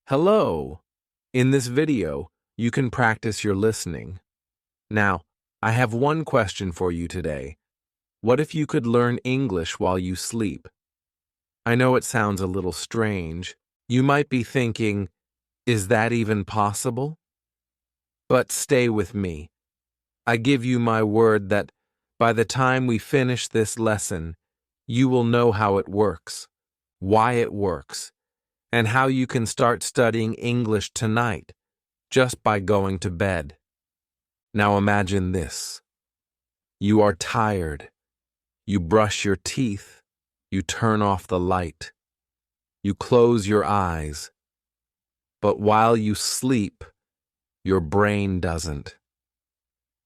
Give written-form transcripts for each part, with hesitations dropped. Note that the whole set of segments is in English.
Hello! In this video, you can practice your listening. Now, I have one question for you today. What if you could learn English while you sleep? I know it sounds a little strange. You might be thinking, is that even possible? But stay with me. I give you my word that by the time we finish this lesson, you will know how it works, why it works, and how you can start studying English tonight just by going to bed. Now imagine this. You are tired. You brush your teeth. You turn off the light. You close your eyes. But while you sleep, your brain doesn't.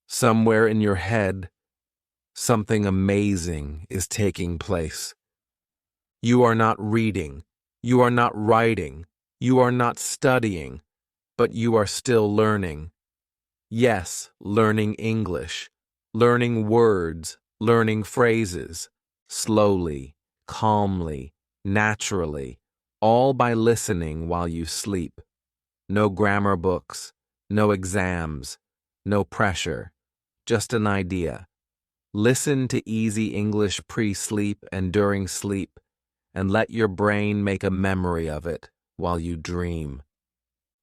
Somewhere in your head, something amazing is taking place. You are not reading. You are not writing. You are not studying. But you are still learning. Yes, learning English, learning words, learning phrases, slowly, calmly, naturally, all by listening while you sleep. No grammar books, no exams, no pressure, just an idea. Listen to easy English pre-sleep and during sleep, and let your brain make a memory of it while you dream.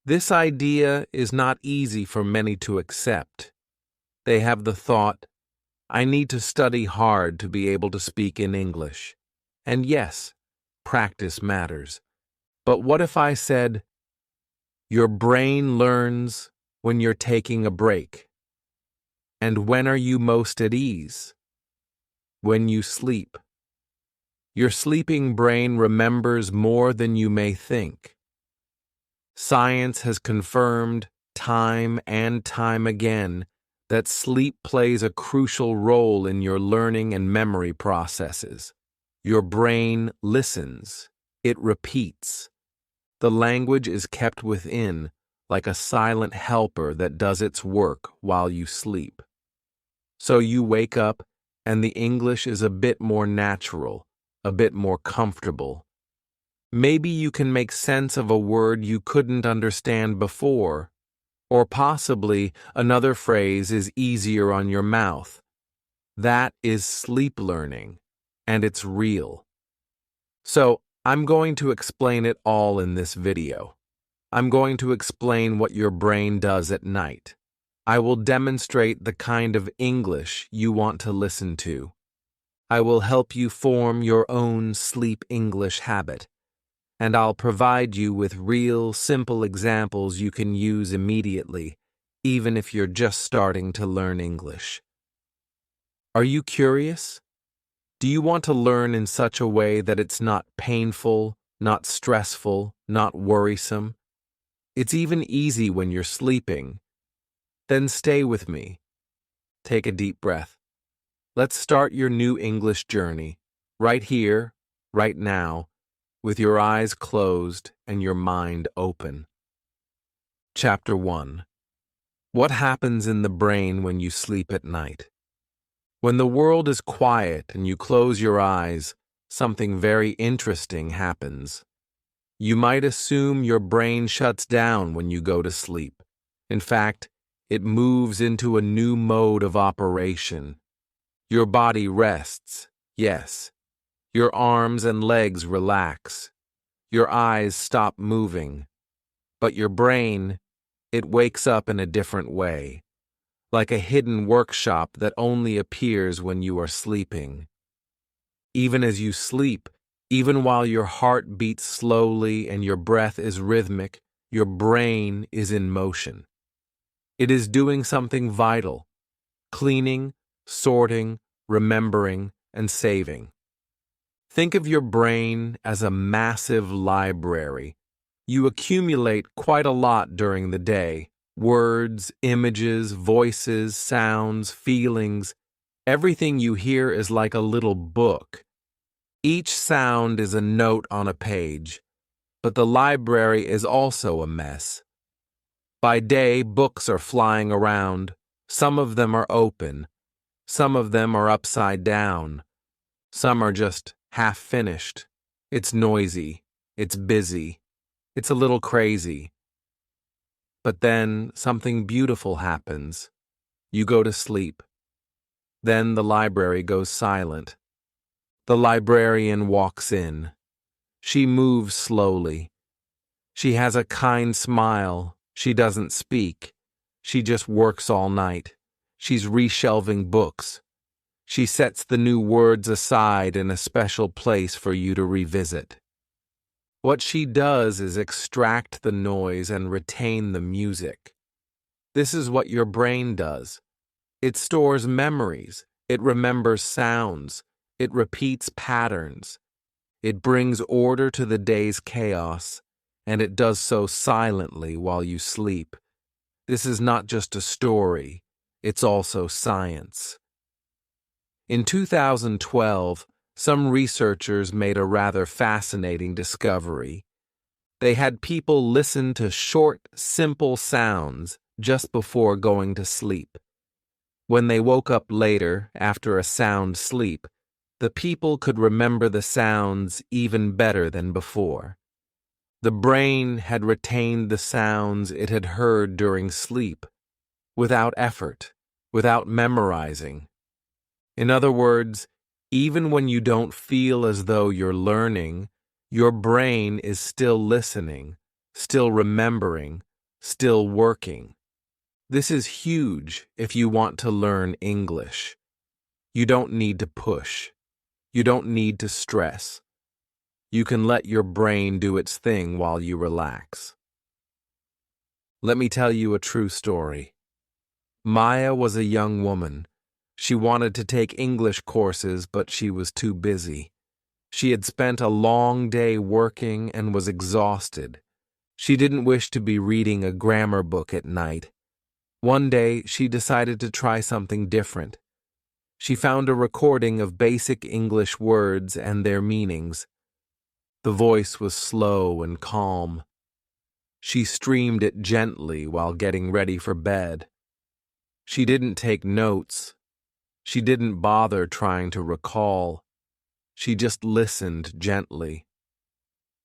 This idea is not easy for many to accept. They have the thought, I need to study hard to be able to speak in English. And yes, practice matters. But what if I said, your brain learns when you're taking a break? And when are you most at ease? When you sleep. Your sleeping brain remembers more than you may think. Science has confirmed time and time again that sleep plays a crucial role in your learning and memory processes. Your brain listens. It repeats. The language is kept within, like a silent helper that does its work while you sleep. So you wake up, and the English is a bit more natural, a bit more comfortable. Maybe you can make sense of a word you couldn't understand before, or possibly another phrase is easier on your mouth. That is sleep learning, and it's real. So, I'm going to explain it all in this video. I'm going to explain what your brain does at night. I will demonstrate the kind of English you want to listen to. I will help you form your own sleep English habit. And I'll provide you with real, simple examples you can use immediately, even if you're just starting to learn English. Are you curious? Do you want to learn in such a way that it's not painful, not stressful, not worrisome? It's even easy when you're sleeping. Then stay with me. Take a deep breath. Let's start your new English journey, right here, right now, with your eyes closed and your mind open. Chapter 1. What happens in the brain when you sleep at night? When the world is quiet and you close your eyes, something very interesting happens. You might assume your brain shuts down when you go to sleep. In fact, it moves into a new mode of operation. Your body rests, yes. Your arms and legs relax. Your eyes stop moving. But your brain, it wakes up in a different way, like a hidden workshop that only appears when you are sleeping. Even as you sleep, even while your heart beats slowly and your breath is rhythmic, your brain is in motion. It is doing something vital, cleaning, sorting, remembering, and saving. Think of your brain as a massive library. You accumulate quite a lot during the day. Words, images, voices, sounds, feelings. Everything you hear is like a little book. Each sound is a note on a page, but the library is also a mess. By day, books are flying around. Some of them are open. Some of them are upside down. Some are just half finished. It's noisy. It's busy. It's a little crazy. But then something beautiful happens. You go to sleep. Then the library goes silent. The librarian walks in. She moves slowly. She has a kind smile. She doesn't speak. She just works all night. She's reshelving books. She sets the new words aside in a special place for you to revisit. What she does is extract the noise and retain the music. This is what your brain does. It stores memories. It remembers sounds. It repeats patterns. It brings order to the day's chaos, and it does so silently while you sleep. This is not just a story. It's also science. In 2012, some researchers made a rather fascinating discovery. They had people listen to short, simple sounds just before going to sleep. When they woke up later, after a sound sleep, the people could remember the sounds even better than before. The brain had retained the sounds it had heard during sleep, without effort, without memorizing. In other words, even when you don't feel as though you're learning, your brain is still listening, still remembering, still working. This is huge if you want to learn English. You don't need to push. You don't need to stress. You can let your brain do its thing while you relax. Let me tell you a true story. Maya was a young woman. She wanted to take English courses, but she was too busy. She had spent a long day working and was exhausted. She didn't wish to be reading a grammar book at night. One day, she decided to try something different. She found a recording of basic English words and their meanings. The voice was slow and calm. She streamed it gently while getting ready for bed. She didn't take notes. She didn't bother trying to recall. She just listened gently.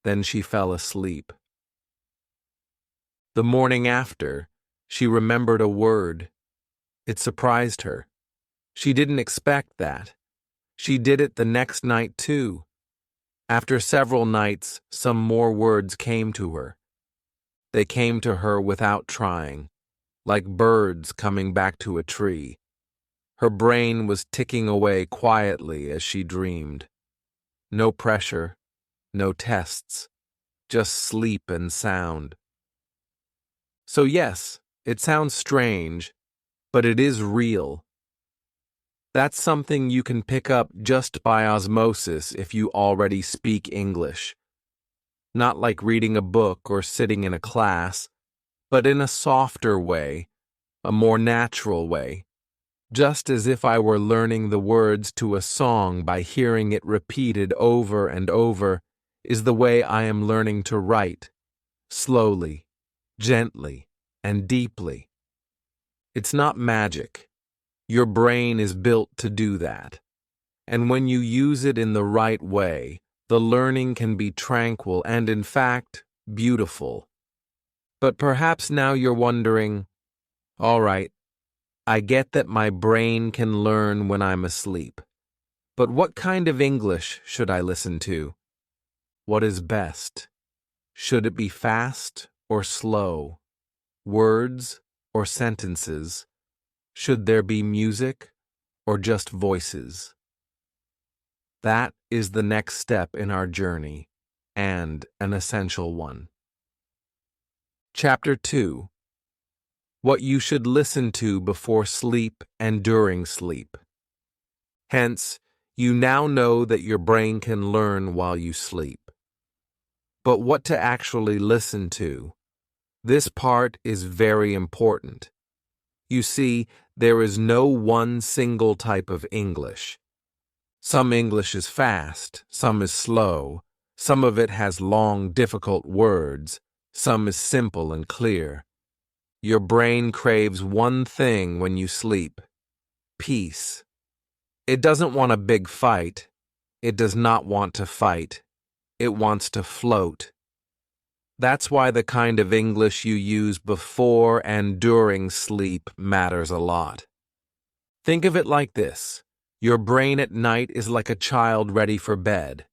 Then she fell asleep. The morning after, she remembered a word. It surprised her. She didn't expect that. She did it the next night too. After several nights, some more words came to her. They came to her without trying, like birds coming back to a tree. Her brain was ticking away quietly as she dreamed. No pressure, no tests, just sleep and sound. So yes, it sounds strange, but it is real. That's something you can pick up just by osmosis if you already speak English. Not like reading a book or sitting in a class, but in a softer way, a more natural way. Just as if I were learning the words to a song by hearing it repeated over and over, is the way I am learning to write, slowly, gently, and deeply. It's not magic. Your brain is built to do that. And when you use it in the right way, the learning can be tranquil and, in fact, beautiful. But perhaps now you're wondering, all right, I get that my brain can learn when I'm asleep. But what kind of English should I listen to? What is best? Should it be fast or slow? Words or sentences? Should there be music or just voices? That is the next step in our journey, and an essential one. Chapter 2. What you should listen to before sleep and during sleep. Hence, you now know that your brain can learn while you sleep. But what to actually listen to? This part is very important. You see, there is no one single type of English. Some English is fast, some is slow, some of it has long, difficult words, some is simple and clear. Your brain craves one thing when you sleep: peace. It doesn't want a big fight. It does not want to fight. It wants to float. That's why the kind of English you use before and during sleep matters a lot. Think of it like this. Your brain at night is like a child ready for bed.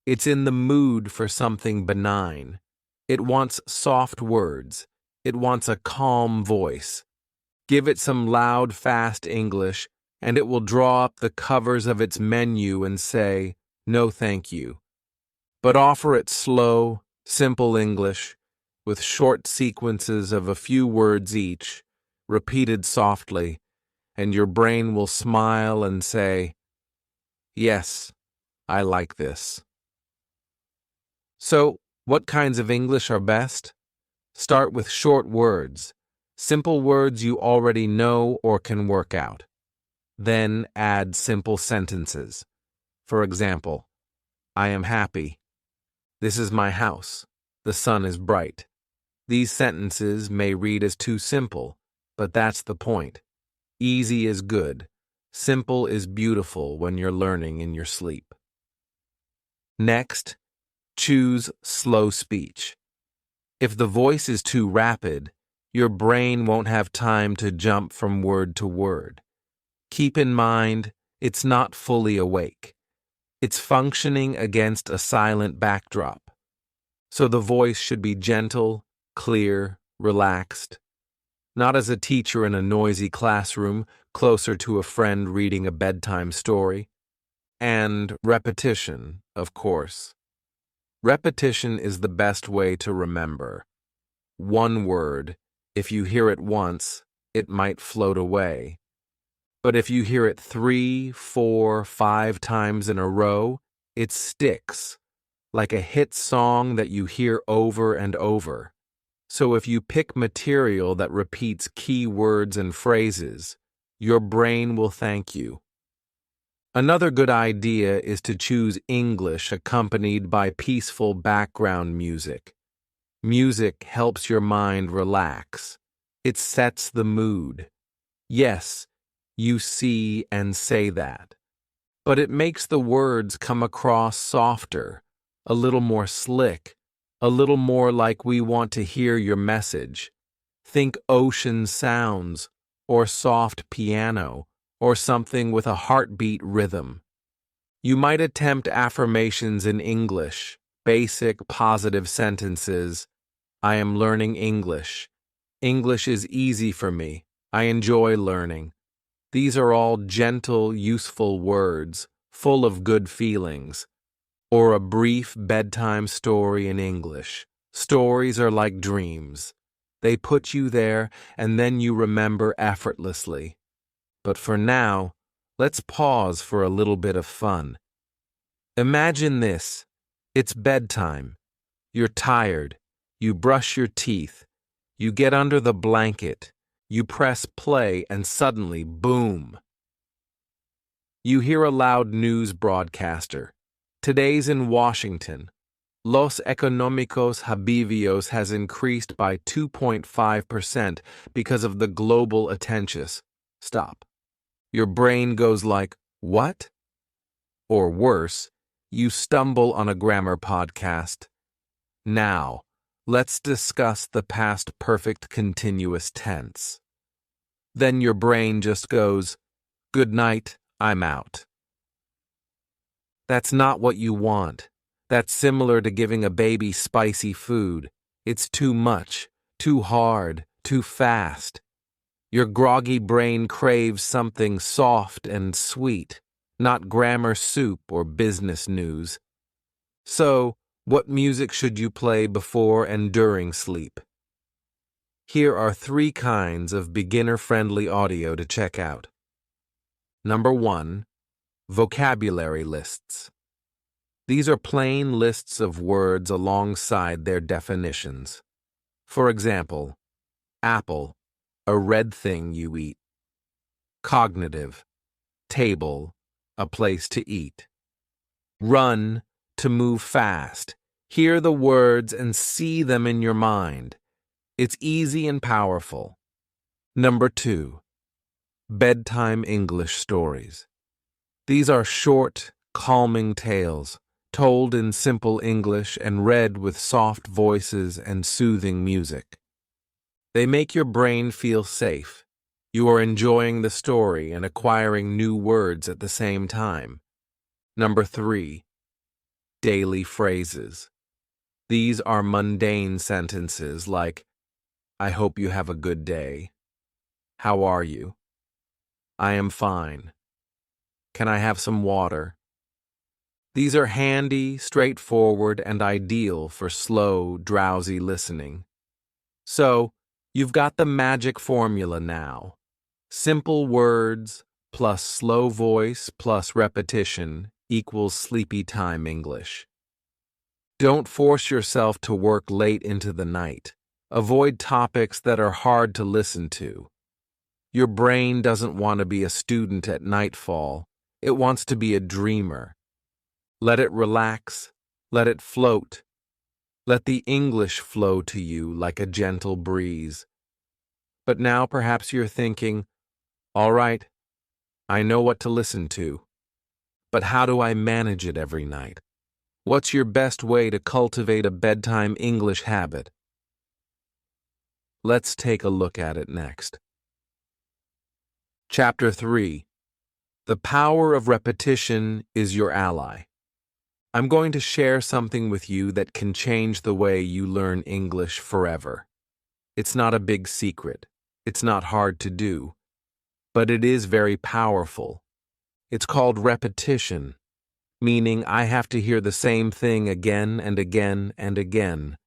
It's in the mood for something benign. It wants soft words. It wants a calm voice. Give it some loud, fast English, and it will draw up the covers of its menu and say, "No, thank you." But offer it slow, simple English, with short sequences of a few words each, repeated softly, and your brain will smile and say, "Yes, I like this." So, what kinds of English are best? Start with short words, simple words you already know or can work out. Then add simple sentences. For example, I am happy. This is my house. The sun is bright. These sentences may read as too simple, but that's the point. Easy is good. Simple is beautiful when you're learning in your sleep. Next, choose slow speech. If the voice is too rapid, your brain won't have time to jump from word to word. Keep in mind, it's not fully awake. It's functioning against a silent backdrop. So the voice should be gentle, clear, relaxed. Not as a teacher in a noisy classroom, closer to a friend reading a bedtime story. And repetition, of course. Repetition is the best way to remember. One word, if you hear it once, it might float away. But if you hear it 3, 4, 5 times in a row, it sticks, like a hit song that you hear over and over. So if you pick material that repeats key words and phrases, your brain will thank you. Another good idea is to choose English accompanied by peaceful background music. Music helps your mind relax. It sets the mood. Yes, you see and say that. But it makes the words come across softer, a little more slick, a little more like we want to hear your message. Think ocean sounds, or soft piano, or something with a heartbeat rhythm. You might attempt affirmations in English, basic positive sentences. I am learning English. English is easy for me. I enjoy learning. These are all gentle, useful words, full of good feelings. Or a brief bedtime story in English. Stories are like dreams. They put you there, and then you remember effortlessly. But for now, let's pause for a little bit of fun. Imagine this. It's bedtime. You're tired. You brush your teeth. You get under the blanket. You press play, and suddenly, boom! You hear a loud news broadcaster. Today's in Washington. Los Económicos Habibios has increased by 2.5% because of the global attention. Stop. Your brain goes like, what? Or worse, you stumble on a grammar podcast. Now, let's discuss the past perfect continuous tense. Then your brain just goes, good night, I'm out. That's not what you want. That's similar to giving a baby spicy food. It's too much, too hard, too fast. Your groggy brain craves something soft and sweet, not grammar soup or business news. So, what music should you play before and during sleep? Here are 3 kinds of beginner-friendly audio to check out. Number 1. Vocabulary lists. These are plain lists of words alongside their definitions. For example, apple, a red thing you eat. Cognitive, table, a place to eat. Run, to move fast. Hear the words and see them in your mind. It's easy and powerful. Number 2. Bedtime English stories. These are short, calming tales, told in simple English and read with soft voices and soothing music. They make your brain feel safe. You are enjoying the story and acquiring new words at the same time. Number 3. Daily phrases. These are mundane sentences like, I hope you have a good day. How are you? I am fine. Can I have some water? These are handy, straightforward, and ideal for slow, drowsy listening. So, you've got the magic formula now. Simple words plus slow voice plus repetition equals sleepy time English. Don't force yourself to work late into the night. Avoid topics that are hard to listen to. Your brain doesn't want to be a student at nightfall. It wants to be a dreamer. Let it relax. Let it float. Let the English flow to you like a gentle breeze. But now perhaps you're thinking, all right, I know what to listen to. But how do I manage it every night? What's your best way to cultivate a bedtime English habit? Let's take a look at it next. Chapter 3. The power of repetition is your ally. I'm going to share something with you that can change the way you learn English forever. It's not a big secret. It's not hard to do. But it is very powerful. It's called repetition, meaning I have to hear the same thing again and again and again.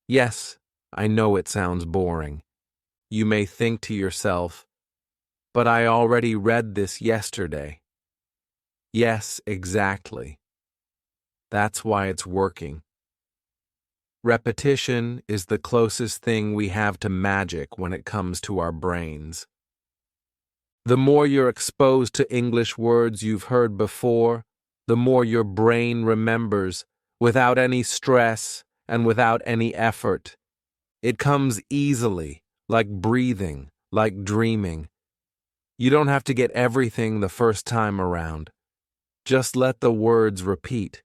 Yes, I know it sounds boring. You may think to yourself, but I already read this yesterday. Yes, exactly. That's why it's working. Repetition is the closest thing we have to magic when it comes to our brains. The more you're exposed to English words you've heard before, the more your brain remembers without any stress and without any effort. It comes easily, like breathing, like dreaming. You don't have to get everything the first time around. Just let the words repeat.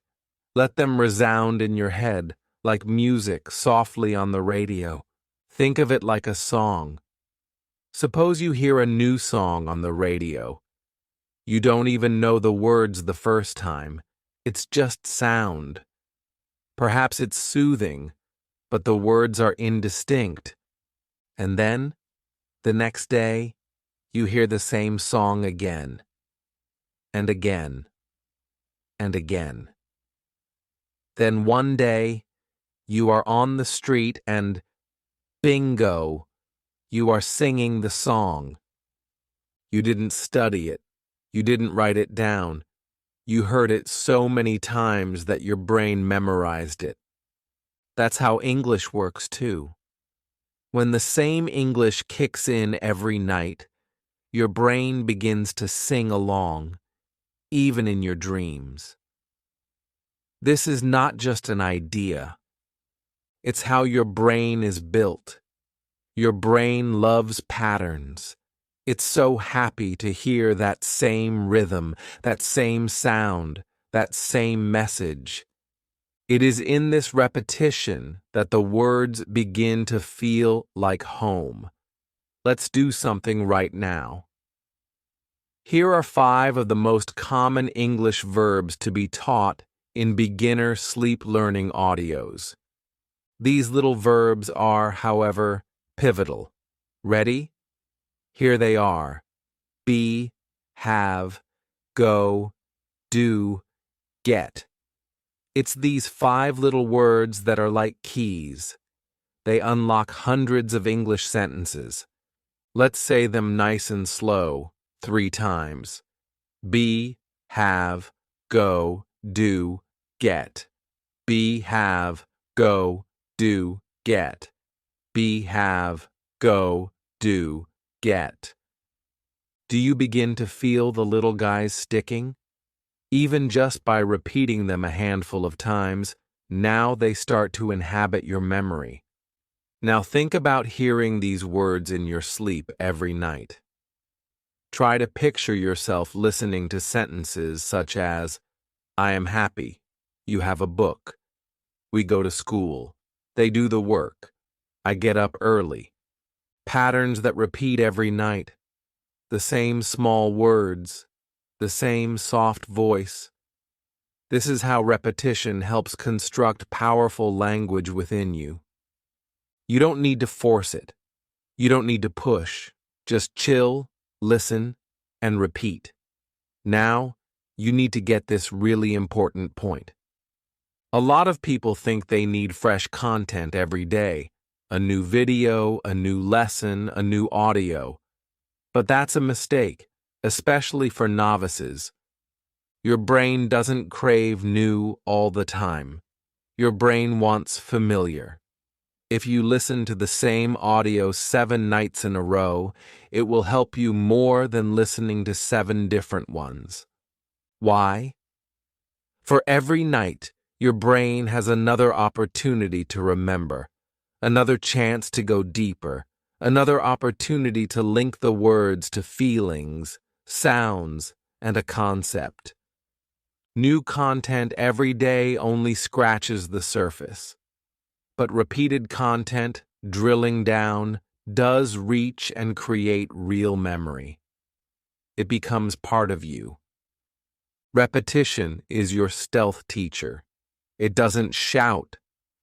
Let them resound in your head, like music softly on the radio. Think of it like a song. Suppose you hear a new song on the radio. You don't even know the words the first time. It's just sound. Perhaps it's soothing, but the words are indistinct. And then, the next day, you hear the same song again, and again, and again. Then one day, you are on the street and, bingo, you are singing the song. You didn't study it. You didn't write it down. You heard it so many times that your brain memorized it. That's how English works too. When the same English kicks in every night, your brain begins to sing along, even in your dreams. This is not just an idea. It's how your brain is built. Your brain loves patterns. It's so happy to hear that same rhythm, that same sound, that same message. It is in this repetition that the words begin to feel like home. Let's do something right now. Here are 5 of the most common English verbs to be taught in beginner sleep learning audios. These little verbs are, however, pivotal. Ready? Here they are. Be, have, go, do, get. It's these 5 little words that are like keys. They unlock hundreds of English sentences. Let's say them nice and slow, 3 times. Be, have, go, do, get. Be, have, go, do, get. Be, have, go, do, get. Do you begin to feel the little guys sticking? Even just by repeating them a handful of times, now they start to inhabit your memory. Now think about hearing these words in your sleep every night. Try to picture yourself listening to sentences such as, I am happy, You have a book. We go to school. They do the work. I get up early. Patterns that repeat every night. The same small words. The same soft voice. This is how repetition helps construct powerful language within you. You don't need to force it. You don't need to push. Just chill, listen, and repeat. Now, you need to get this really important point. A lot of people think they need fresh content every day. A new video, a new lesson, a new audio. But that's a mistake, especially for novices. Your brain doesn't crave new all the time. Your brain wants familiar. If you listen to the same audio 7 nights in a row, it will help you more than listening to 7 different ones. Why? For every night, your brain has another opportunity to remember, another chance to go deeper, another opportunity to link the words to feelings, sounds, and a concept. New content every day only scratches the surface. But repeated content, drilling down, does reach and create real memory. It becomes part of you. Repetition is your stealth teacher. It doesn't shout.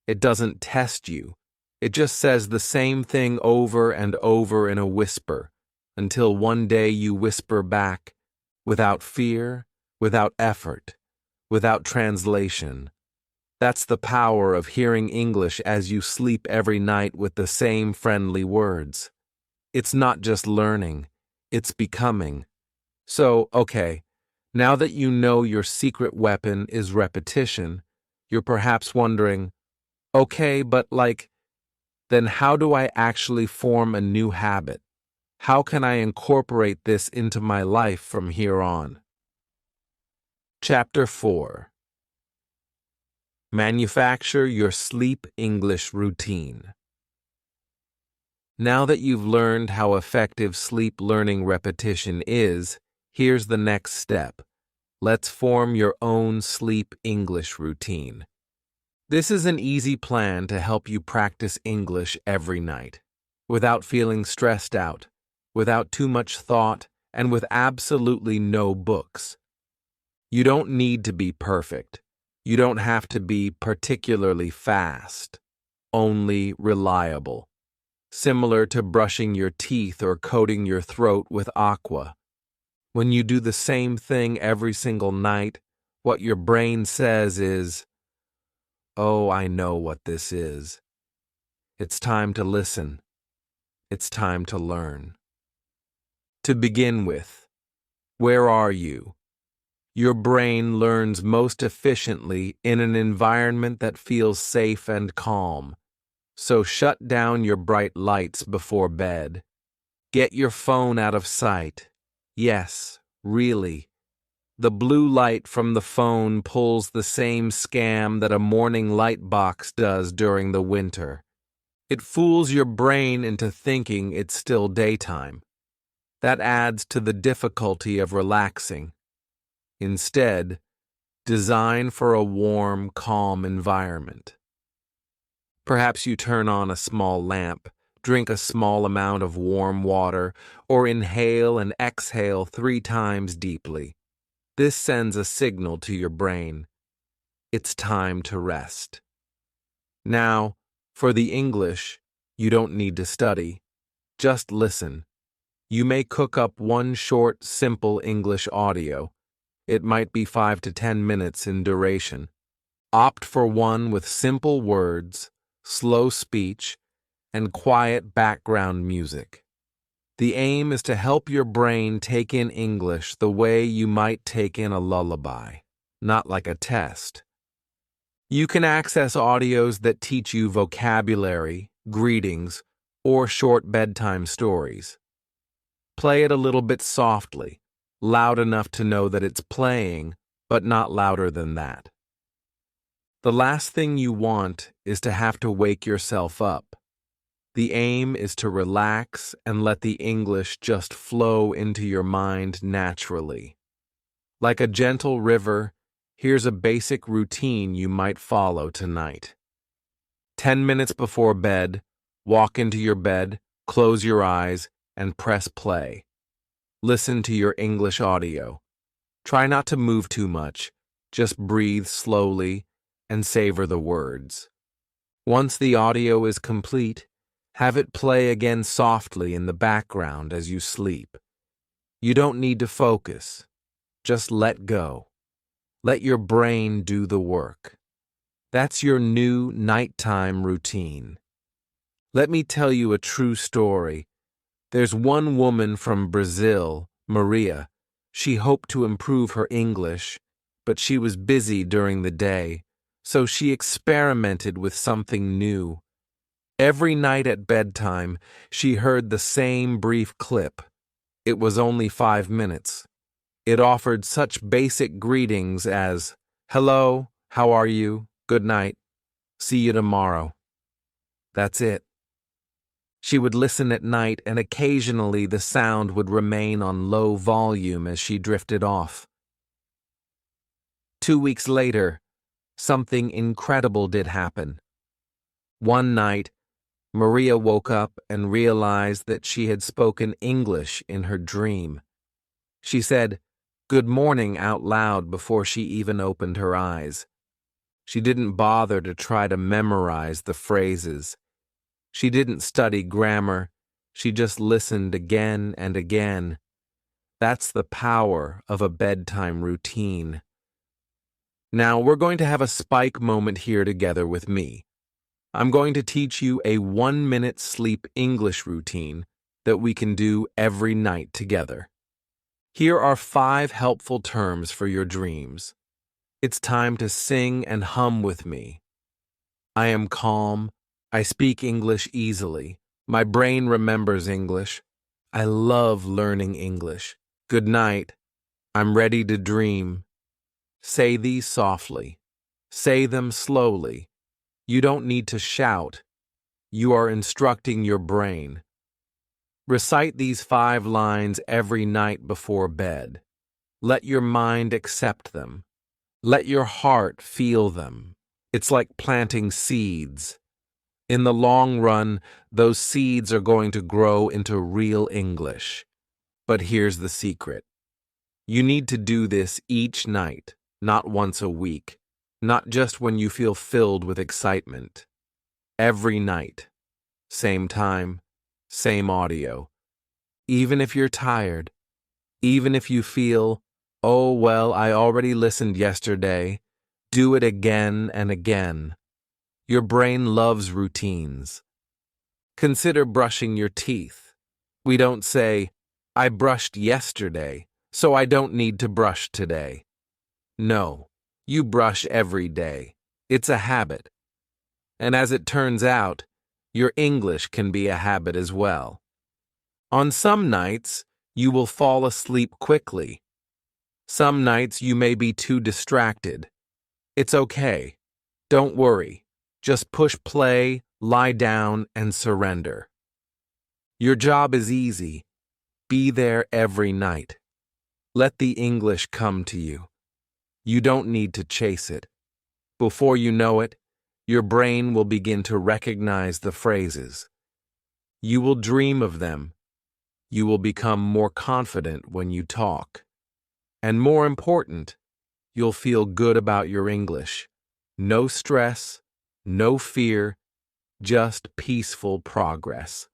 It doesn't test you. It just says the same thing over and over in a whisper, until one day you whisper back, without fear, without effort, without translation. That's the power of hearing English as you sleep every night with the same friendly words. It's not just learning, it's becoming. So, okay, now that you know your secret weapon is repetition, you're perhaps wondering, okay, but then how do I actually form a new habit? How can I incorporate this into my life from here on? Chapter 4. Manufacture your sleep English routine. Now that you've learned how effective sleep learning repetition is, here's the next step. Let's form your own sleep English routine. This is an easy plan to help you practice English every night, without feeling stressed out, without too much thought, and with absolutely no books. You don't need to be perfect. You don't have to be particularly fast, only reliable. Similar to brushing your teeth or coating your throat with aqua. When you do the same thing every single night, what your brain says is, "Oh, I know what this is." It's time to listen. It's time to learn. To begin with, where are you? Your brain learns most efficiently in an environment that feels safe and calm. So shut down your bright lights before bed. Get your phone out of sight. Yes, really. The blue light from the phone pulls the same scam that a morning light box does during the winter. It fools your brain into thinking it's still daytime. That adds to the difficulty of relaxing. Instead, design for a warm, calm environment. Perhaps you turn on a small lamp, drink a small amount of warm water, or inhale and exhale 3 times deeply. This sends a signal to your brain. It's time to rest. Now, for the English, you don't need to study. Just listen. You may cook up one short, simple English audio. It might be 5 to 10 minutes in duration. Opt for one with simple words, slow speech, and quiet background music. The aim is to help your brain take in English the way you might take in a lullaby, not like a test. You can access audios that teach you vocabulary, greetings, or short bedtime stories. Play it a little bit softly, loud enough to know that it's playing, but not louder than that. The last thing you want is to have to wake yourself up. The aim is to relax and let the English just flow into your mind naturally. Like a gentle river, Here's a basic routine you might follow tonight. 10 minutes before bed, walk into your bed, close your eyes, and press play. Listen to your English audio. Try not to move too much. Just breathe slowly and savor the words. Once the audio is complete, have it play again softly in the background as you sleep. You don't need to focus. Just let go. Let your brain do the work. That's your new nighttime routine. Let me tell you a true story. There's one woman from Brazil, Maria. She hoped to improve her English, but she was busy during the day, so she experimented with something new. Every night at bedtime, she heard the same brief clip. It was only 5 minutes. It offered such basic greetings as, "Hello, how are you? Good night. See you tomorrow." That's it. She would listen at night, and occasionally the sound would remain on low volume as she drifted off. 2 weeks later, something incredible did happen. One night, Maria woke up and realized that she had spoken English in her dream. She said, "Good morning" out loud before she even opened her eyes. She didn't bother to try to memorize the phrases. She didn't study grammar. She just listened again and again. That's the power of a bedtime routine. Now we're going to have a spike moment here together with me. I'm going to teach you a 1-minute sleep English routine that we can do every night together. Here are 5 helpful terms for your dreams. It's time to sing and hum with me. I am calm. I speak English easily. My brain remembers English. I love learning English. Good night. I'm ready to dream. Say these softly. Say them slowly. You don't need to shout. You are instructing your brain. Recite these 5 lines every night before bed. Let your mind accept them. Let your heart feel them. It's like planting seeds. In the long run, those seeds are going to grow into real English. But here's the secret. You need to do this each night, not once a week, not just when you feel filled with excitement. Every night. Same time, same audio. Even if you're tired, even if you feel, "Oh, well, I already listened yesterday," do it again and again. Your brain loves routines. Consider brushing your teeth. We don't say, "I brushed yesterday, so I don't need to brush today." No, you brush every day. It's a habit. And as it turns out, your English can be a habit as well. On some nights, you will fall asleep quickly. Some nights you may be too distracted. It's okay. Don't worry. Just push play, lie down, and surrender. Your job is easy. Be there every night. Let the English come to you. You don't need to chase it. Before you know it, your brain will begin to recognize the phrases. You will dream of them. You will become more confident when you talk. And more important, you'll feel good about your English. No stress, no fear, just peaceful progress.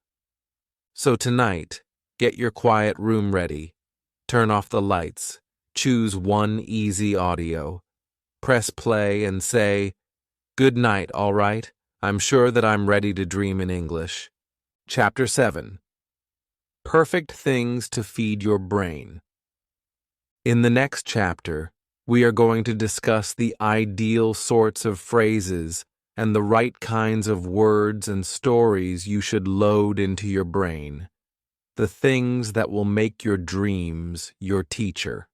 So tonight, get your quiet room ready. Turn off the lights. Choose one easy audio. Press play and say, "Good night, all right? I'm sure that I'm ready to dream in English." Chapter 7. Perfect things to feed your brain. In the next chapter, we are going to discuss the ideal sorts of phrases and the right kinds of words and stories you should load into your brain. The things that will make your dreams your teacher.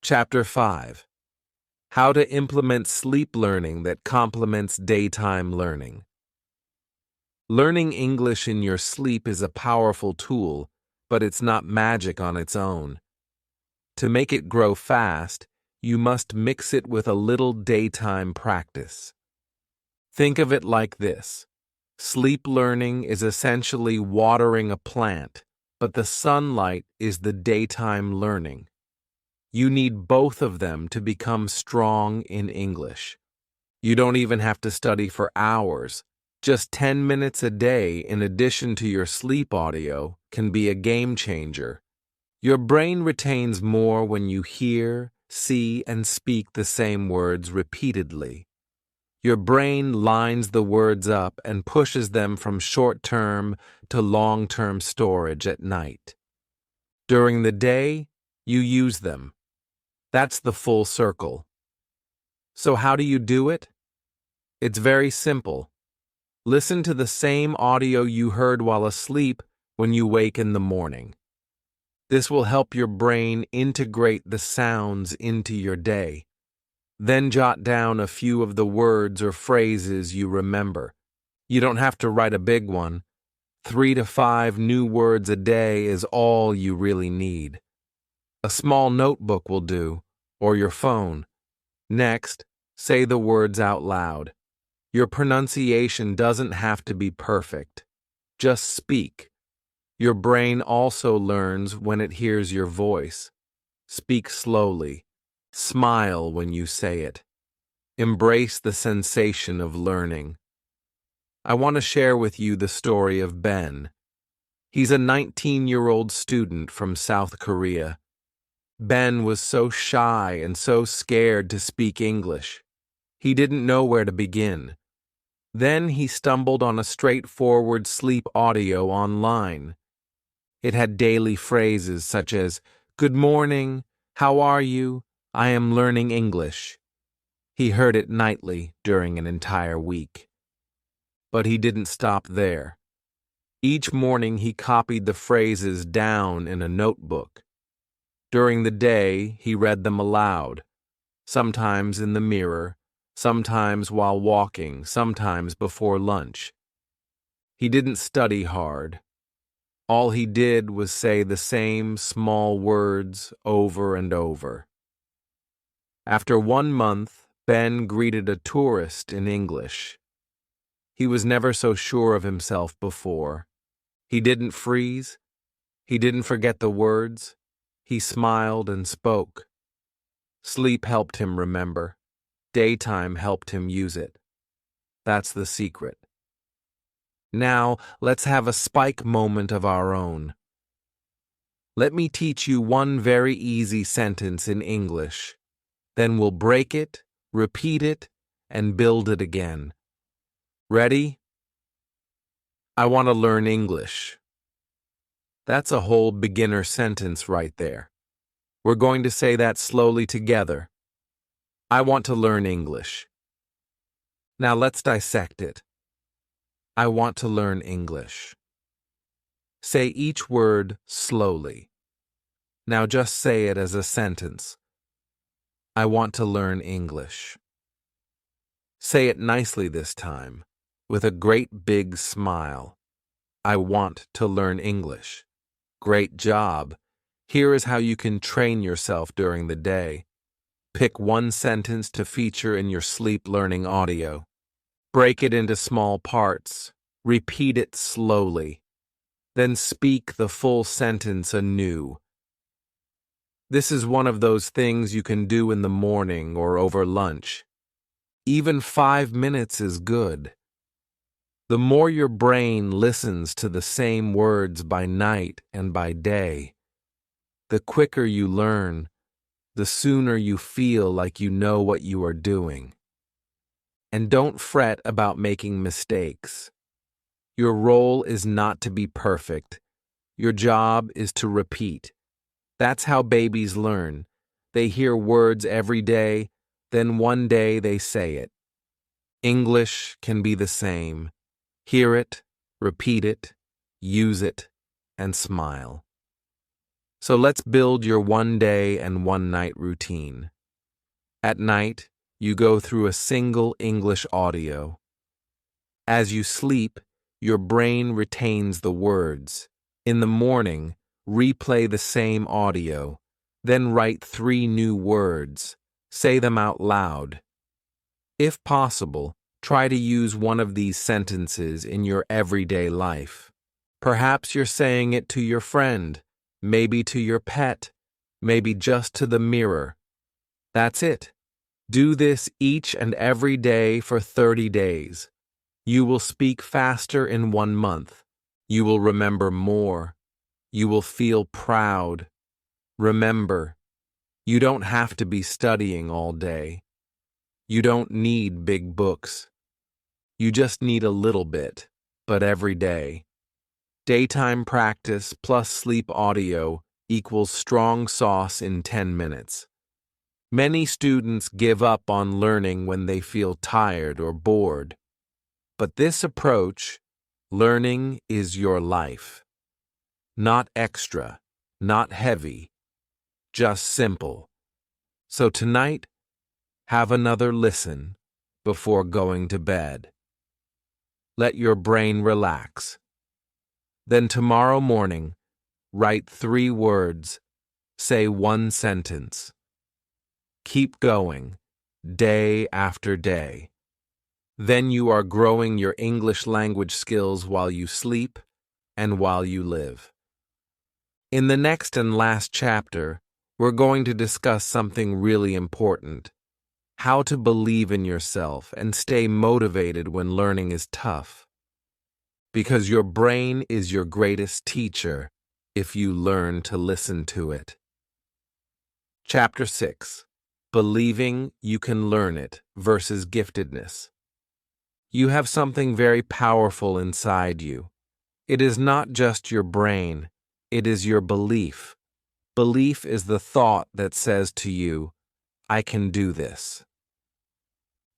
Chapter 5. How to implement sleep learning that complements daytime learning. Learning English in your sleep is a powerful tool, but it's not magic on its own. To make it grow fast, you must mix it with a little daytime practice. Think of it like this. Sleep learning is essentially watering a plant, but the sunlight is the daytime learning. You need both of them to become strong in English. You don't even have to study for hours. Just 10 minutes a day in addition to your sleep audio can be a game changer. Your brain retains more when you hear, see, and speak the same words repeatedly. Your brain lines the words up and pushes them from short-term to long-term storage at night. During the day, you use them. That's the full circle. So how do you do it? It's very simple. Listen to the same audio you heard while asleep when you wake in the morning. This will help your brain integrate the sounds into your day. Then jot down a few of the words or phrases you remember. You don't have to write a big one. 3 to 5 new words a day is all you really need. A small notebook will do, or your phone. Next, say the words out loud. Your pronunciation doesn't have to be perfect. Just speak. Your brain also learns when it hears your voice. Speak slowly. Smile when you say it. Embrace the sensation of learning. I want to share with you the story of Ben. He's a 19-year-old student from South Korea. Ben was so shy and so scared to speak English. He didn't know where to begin. Then he stumbled on a straightforward sleep audio online. It had daily phrases such as, "Good morning, how are you? I am learning English." He heard it nightly during an entire week. But he didn't stop there. Each morning he copied the phrases down in a notebook. During the day, he read them aloud, sometimes in the mirror, sometimes while walking, sometimes before lunch. He didn't study hard. All he did was say the same small words over and over. After 1 month, Ben greeted a tourist in English. He was never so sure of himself before. He didn't freeze. He didn't forget the words. He smiled and spoke. Sleep helped him remember. Daytime helped him use it. That's the secret. Now, let's have a spike moment of our own. Let me teach you one very easy sentence in English. Then we'll break it, repeat it, and build it again. Ready? I want to learn English. That's a whole beginner sentence right there. We're going to say that slowly together. I want to learn English. Now let's dissect it. I want to learn English. Say each word slowly. Now just say it as a sentence. I want to learn English. Say it nicely this time, with a great big smile. I want to learn English. Great job. Here is how you can train yourself during the day. Pick one sentence to feature in your sleep learning audio. Break it into small parts. Repeat it slowly. Then speak the full sentence anew. This is one of those things you can do in the morning or over lunch. Even 5 minutes is good. The more your brain listens to the same words by night and by day, the quicker you learn, the sooner you feel like you know what you are doing. And don't fret about making mistakes. Your role is not to be perfect. Your job is to repeat. That's how babies learn. They hear words every day, then one day they say it. English can be the same. Hear it, repeat it, use it, and smile. So let's build your 1 day and 1 night routine. At night, you go through a single English audio. As you sleep, your brain retains the words. In the morning, replay the same audio, then write 3 new words. Say them out loud. If possible, try to use one of these sentences in your everyday life. Perhaps you're saying it to your friend, maybe to your pet, maybe just to the mirror. That's it. Do this each and every day for 30 days. You will speak faster in 1 month. You will remember more. You will feel proud. Remember, you don't have to be studying all day. You don't need big books. You just need a little bit, but every day. Daytime practice plus sleep audio equals strong sauce in 10 minutes. Many students give up on learning when they feel tired or bored. But this approach, learning is your life. Not extra, not heavy, just simple. So tonight, have another listen before going to bed. Let your brain relax. Then tomorrow morning, write 3 words, say 1 sentence. Keep going, day after day. Then you are growing your English language skills while you sleep and while you live. In the next and last chapter, we're going to discuss something really important: how to believe in yourself and stay motivated when learning is tough. Because your brain is your greatest teacher if you learn to listen to it. Chapter 6: Believing you can learn it versus giftedness. You have something very powerful inside you. It is not just your brain, it is your belief. Belief is the thought that says to you, I can do this.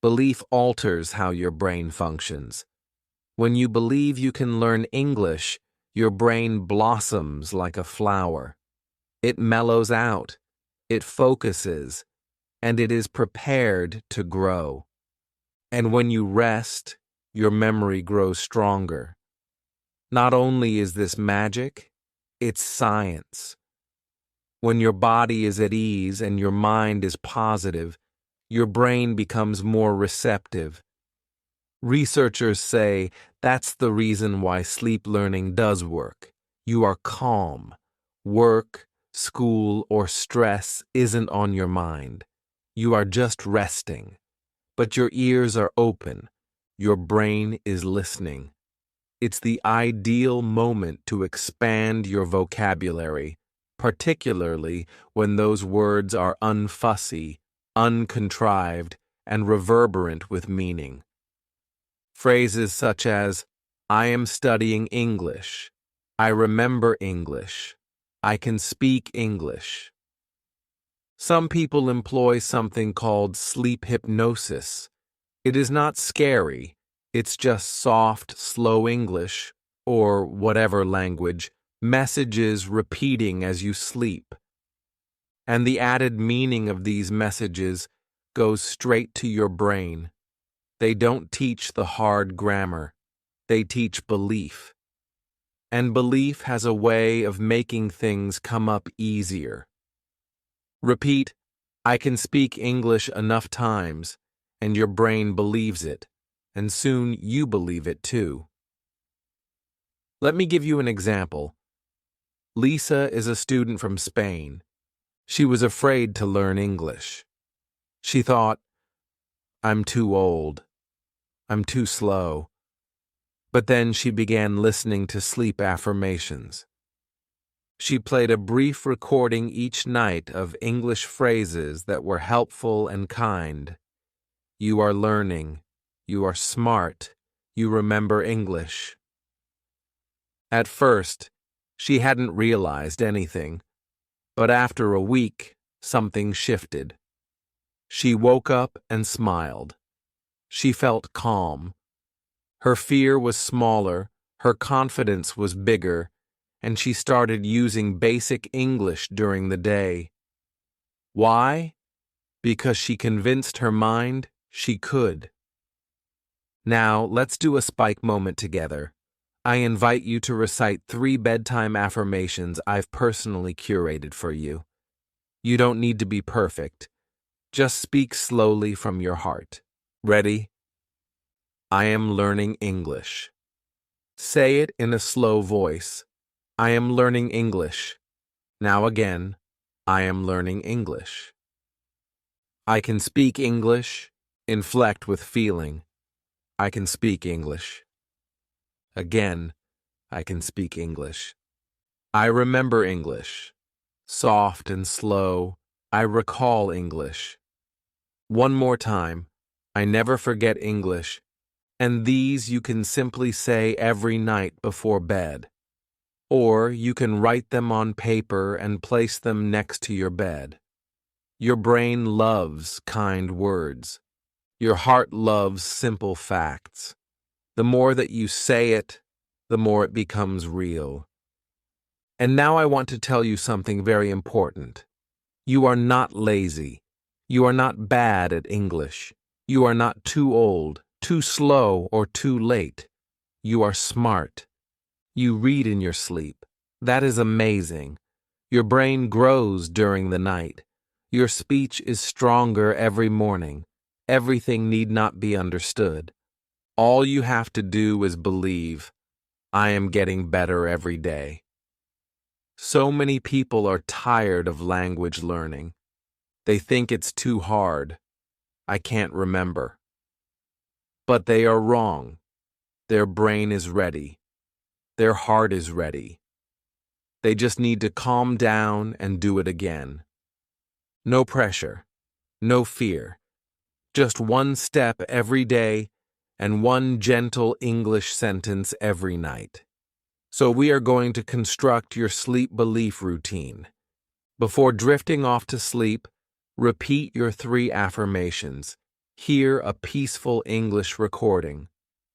Belief alters how your brain functions. When you believe you can learn English, your brain blossoms like a flower. It mellows out, it focuses, and it is prepared to grow. And when you rest, your memory grows stronger. Not only is this magic, it's science. When your body is at ease and your mind is positive, your brain becomes more receptive. Researchers say that's the reason why sleep learning does work. You are calm. Work, school, or stress isn't on your mind. You are just resting. But your ears are open. Your brain is listening. It's the ideal moment to expand your vocabulary, particularly when those words are unfussy, uncontrived, and reverberant with meaning. Phrases such as, I am studying English, I remember English, I can speak English. Some people employ something called sleep hypnosis. It is not scary, it's just soft, slow English, or whatever language, messages repeating as you sleep. And the added meaning of these messages goes straight to your brain. They don't teach the hard grammar, they teach belief. And belief has a way of making things come up easier. Repeat, I can speak English enough times, and your brain believes it, and soon you believe it too. Let me give you an example. Lisa is a student from Spain. She was afraid to learn English. She thought, I'm too old. I'm too slow. But then she began listening to sleep affirmations. She played a brief recording each night of English phrases that were helpful and kind. You are learning. You are smart. You remember English. At first, she hadn't realized anything, but after a week, something shifted. She woke up and smiled. She felt calm. Her fear was smaller, her confidence was bigger, and she started using basic English during the day. Why? Because she convinced her mind she could. Now, let's do a spike moment together. I invite you to recite 3 bedtime affirmations I've personally curated for you. You don't need to be perfect. Just speak slowly from your heart. Ready? I am learning English. Say it in a slow voice. I am learning English. Now again, I am learning English. I can speak English. Inflect with feeling. I can speak English. Again, I can speak English. I remember English. Soft and slow, I recall English. One more time, I never forget English, and these you can simply say every night before bed. Or you can write them on paper and place them next to your bed. Your brain loves kind words. Your heart loves simple facts. The more that you say it, the more it becomes real. And now I want to tell you something very important. You are not lazy. You are not bad at English. You are not too old, too slow, or too late. You are smart. You read in your sleep. That is amazing. Your brain grows during the night. Your speech is stronger every morning. Everything need not be understood. All you have to do is believe. I am getting better every day. So many people are tired of language learning. They think it's too hard. I can't remember. But they are wrong. Their brain is ready. Their heart is ready. They just need to calm down and do it again. No pressure. No fear. Just one step every day and one gentle English sentence every night. So we are going to construct your sleep belief routine. Before drifting off to sleep, repeat your 3 affirmations. Hear a peaceful English recording.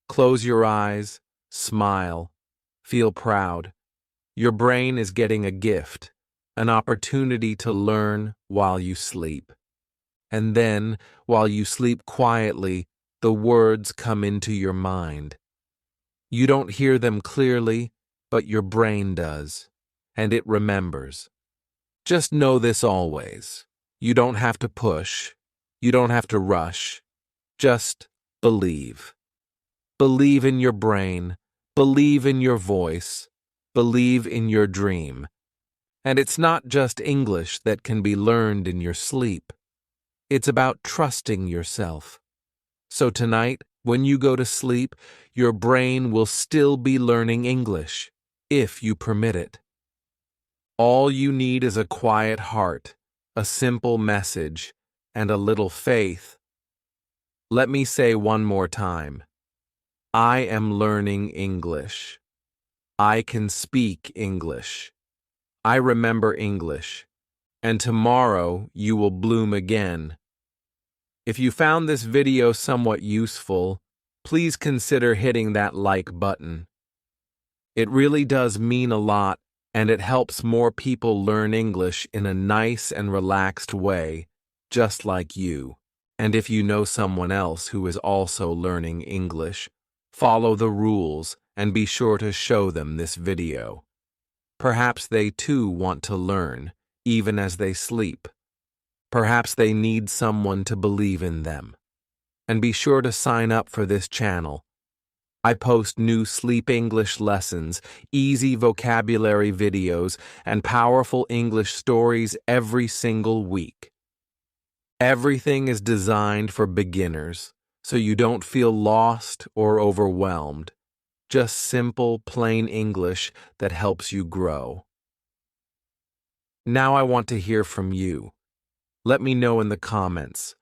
Close your eyes, smile, feel proud. Your brain is getting a gift, an opportunity to learn while you sleep. And then, while you sleep quietly, the words come into your mind. You don't hear them clearly, but your brain does, and it remembers. Just know this always. You don't have to push. You don't have to rush. Just believe. Believe in your brain. Believe in your voice. Believe in your dream. And it's not just English that can be learned in your sleep. It's about trusting yourself. So tonight, when you go to sleep, your brain will still be learning English, if you permit it. All you need is a quiet heart, a simple message, and a little faith. Let me say one more time. I am learning English. I can speak English. I remember English. And tomorrow you will bloom again. If you found this video somewhat useful, please consider hitting that like button. It really does mean a lot, and it helps more people learn English in a nice and relaxed way, just like you. And if you know someone else who is also learning English, follow the rules and be sure to show them this video. Perhaps they too want to learn, even as they sleep. Perhaps they need someone to believe in them. And be sure to sign up for this channel. I post new sleep English lessons, easy vocabulary videos, and powerful English stories every single week. Everything is designed for beginners, so you don't feel lost or overwhelmed. Just simple, plain English that helps you grow. Now I want to hear from you. Let me know in the comments.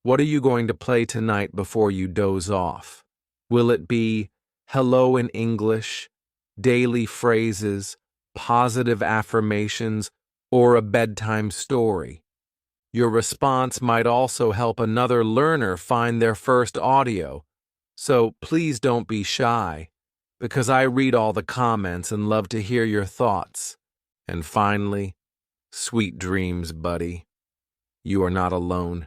What are you going to play tonight before you doze off? Will it be hello in English, daily phrases, positive affirmations, or a bedtime story? Your response might also help another learner find their first audio, so please don't be shy, because I read all the comments and love to hear your thoughts. And finally, sweet dreams, buddy. You are not alone.